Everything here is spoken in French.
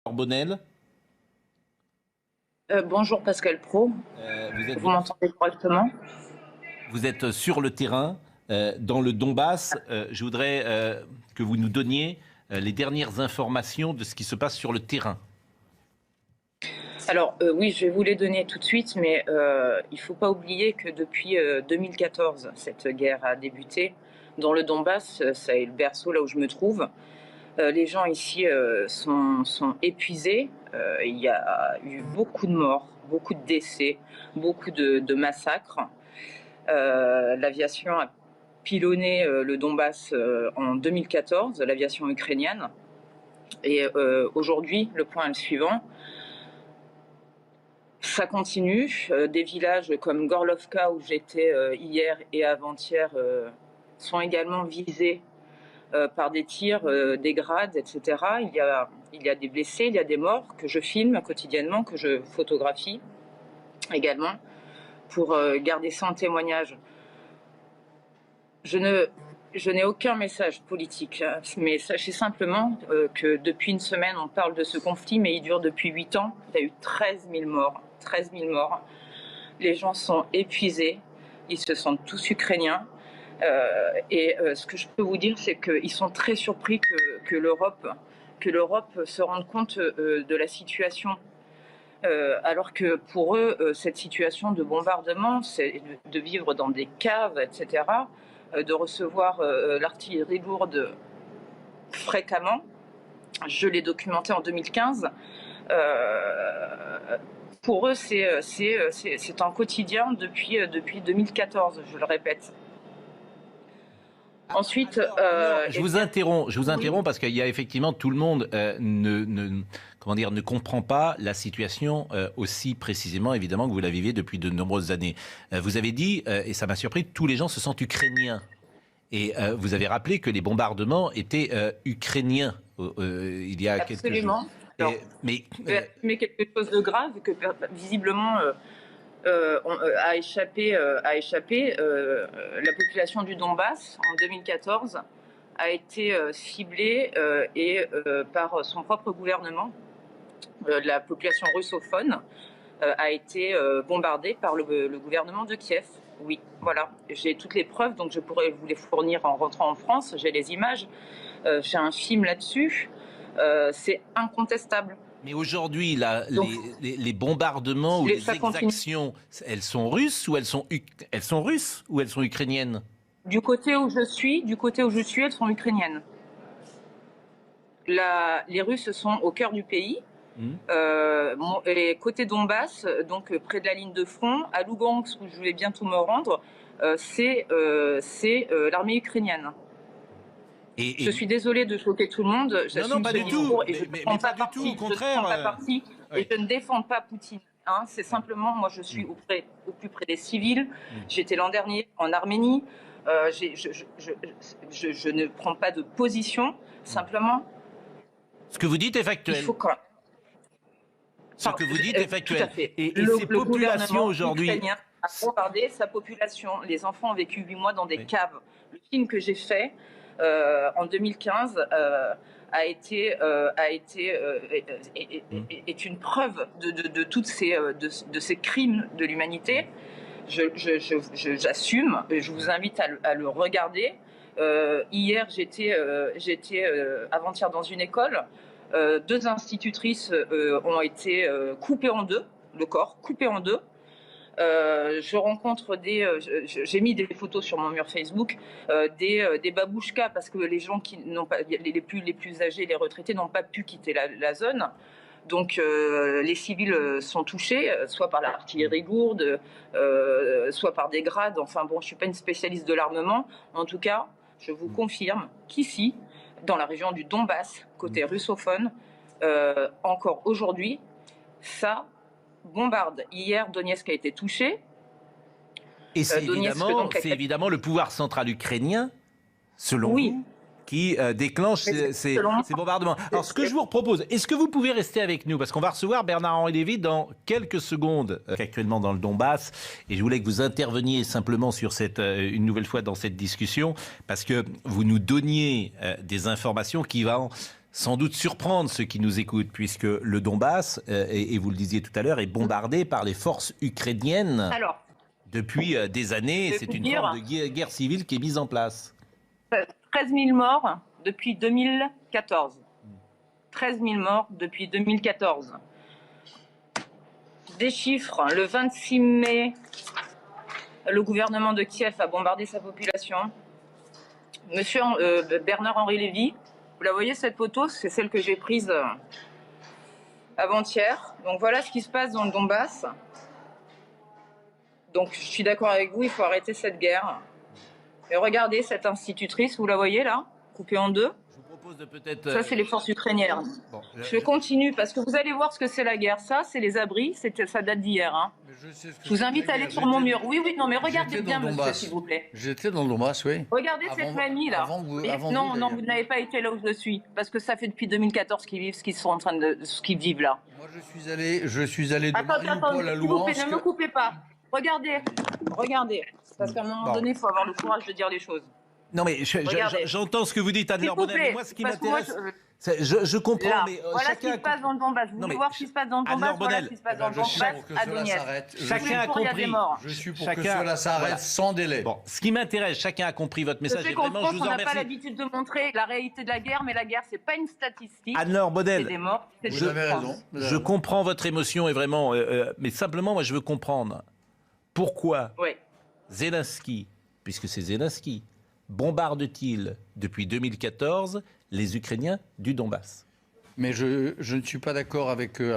Bonnel. Bonjour Pascal Pro, vous m'entendez correctement? Vous êtes sur le terrain, dans le Donbass. Je voudrais que vous nous donniez les dernières informations de ce qui se passe sur le terrain. Alors oui, je vais vous les donner tout de suite, mais il ne faut pas oublier que depuis 2014, cette guerre a débuté. Dans le Donbass, ça est le berceau là où je me trouve. Les gens ici sont épuisés. Il y a eu beaucoup de morts, beaucoup de décès, beaucoup de massacres. L'aviation a pilonné le Donbass en 2014, l'aviation ukrainienne. Et aujourd'hui, le point est le suivant. Ça continue. Des villages comme Gorlovka, où j'étais hier et avant-hier, sont également visés par des tirs, des grades, etc. Il y a des blessés, il y a des morts que je filme quotidiennement, que je photographie également, pour garder ça en témoignage. Je n'ai aucun message politique, mais sachez simplement que depuis une semaine, on parle de ce conflit, mais il dure depuis 8 ans. Il y a eu 13 000 morts. 13 000 morts. Les gens sont épuisés, ils se sentent tous ukrainiens. Et ce que je peux vous dire, c'est qu'ils sont très surpris que l'Europe se rende compte de la situation. Alors que pour eux, cette situation de bombardement, c'est de vivre dans des caves, etc., de recevoir l'artillerie lourde fréquemment. Je l'ai documenté en 2015. Pour eux, c'est un quotidien depuis 2014, je le répète. Ensuite, je vous interromps parce qu'il y a effectivement tout le monde ne comprend pas la situation aussi précisément, évidemment, que vous la vivez depuis de nombreuses années. Vous avez dit, et ça m'a surpris, tous les gens se sentent ukrainiens. Et vous avez rappelé que les bombardements étaient ukrainiens il y a quelques jours. Absolument. Mais quelque chose de grave que visiblement a échappé. La population du Donbass en 2014 a été ciblée par son propre gouvernement. La population russophone a été bombardée par le gouvernement de Kiev. Oui, voilà. J'ai toutes les preuves, donc je pourrais vous les fournir en rentrant en France. J'ai les images. J'ai un film là-dessus. C'est incontestable. Mais aujourd'hui, les bombardements ou les exactions, elles sont russes ou elles sont ukrainiennes? Du côté où je suis, elles sont ukrainiennes. Les Russes sont au cœur du pays. Et côté Donbass, donc près de la ligne de front, à Lugansk, où je vais bientôt me rendre, c'est l'armée ukrainienne. Je suis désolée de choquer tout le monde. Non, pas du tout. Et je ne prends pas parti. Au contraire. Et je ne défends pas Poutine. Hein, c'est simplement, moi, je suis au plus près des civils. J'étais l'an dernier en Arménie. Je ne prends pas de position. Simplement. Ce que vous dites est factuel. Il faut quand... Ce que vous dites est factuel. Tout à fait. Et ces populations aujourd'hui a bombardé sa population. Les enfants ont vécu 8 mois dans des caves. Le film que j'ai fait en 2015 est une preuve de toutes ces crimes de l'humanité. J'assume. Je vous invite à le regarder. Hier, j'étais avant-hier dans une école. 2 institutrices ont été coupées en deux, le corps coupé en deux. Je rencontre j'ai mis des photos sur mon mur Facebook, des babouchkas, parce que les gens qui n'ont pas, les plus âgés, les retraités, n'ont pas pu quitter la zone. Donc les civils sont touchés, soit par l'artillerie lourde, soit par des grades. Enfin bon, je suis pas une spécialiste de l'armement. En tout cas, je vous confirme qu'ici, dans la région du Donbass, côté russophone, encore aujourd'hui, ça bombarde. Hier, Donetsk a été touché. Et c'est évidemment le pouvoir central ukrainien, selon vous, qui déclenche ces bombardements. Alors, ce que je vous propose, est-ce que vous pouvez rester avec nous? Parce qu'on va recevoir Bernard-Henri Lévy dans quelques secondes, actuellement dans le Donbass. Et je voulais que vous interveniez simplement sur une nouvelle fois dans cette discussion, parce que vous nous donniez des informations qui vont sans doute surprendre ceux qui nous écoutent, puisque le Donbass, et vous le disiez tout à l'heure, est bombardé par les forces ukrainiennes Alors, depuis des années. je C'est vais une vous dire, forme de guerre civile qui est mise en place. 13 000 morts depuis 2014. 13 000 morts depuis 2014. Des chiffres, le 26 mai, le gouvernement de Kiev a bombardé sa population. Monsieur Bernard-Henri Lévy, vous la voyez cette photo, c'est celle que j'ai prise avant-hier. Donc voilà ce qui se passe dans le Donbass. Donc je suis d'accord avec vous, il faut arrêter cette guerre. Et regardez cette institutrice, vous la voyez là, coupée en deux. Je vous propose de peut-être... Ça, c'est les forces ukrainiennes. Bon, je continue parce que vous allez voir ce que c'est la guerre. Ça, c'est les abris, ça date d'hier. Hein. Je vous invite à aller sur mon mur. Oui, non, mais regardez bien, monsieur, s'il vous plaît. J'étais dans le Donbass, oui. Regardez cette famille là. Non, vous n'avez pas été là où je suis, parce que ça fait depuis 2014 qu'ils vivent ce qu'ils vivent là. Moi, je suis allé de Mariupol à Louhansk. Ne me coupez pas. Regardez. Parce qu'à un moment donné, il faut avoir le courage de dire les choses. Non, mais j'entends ce que vous dites, Anne-Laure Bonnel, mais moi, ce qui m'intéresse... Je comprends, là, mais voilà ce qui se passe dans le Donbass. Vous voulez voir ce qui se passe dans le Donbass? Voilà ce qui se passe dans le Donbass à Donetsk. Chacun a compris. Je suis pour que cela s'arrête sans délai. Bon, ce qui m'intéresse, chacun a compris votre message. Je comprends qu'on n'a pas l'habitude de montrer la réalité de la guerre, mais la guerre, c'est pas une statistique. Anne-Laure Bonnel, c'est des morts, c'est vous avez raison. Je comprends votre émotion, et vraiment, mais simplement, moi, je veux comprendre pourquoi Zelensky, puisque c'est Zelensky, bombarde-t-il depuis 2014 les Ukrainiens du Donbass? Mais je ne suis pas d'accord avec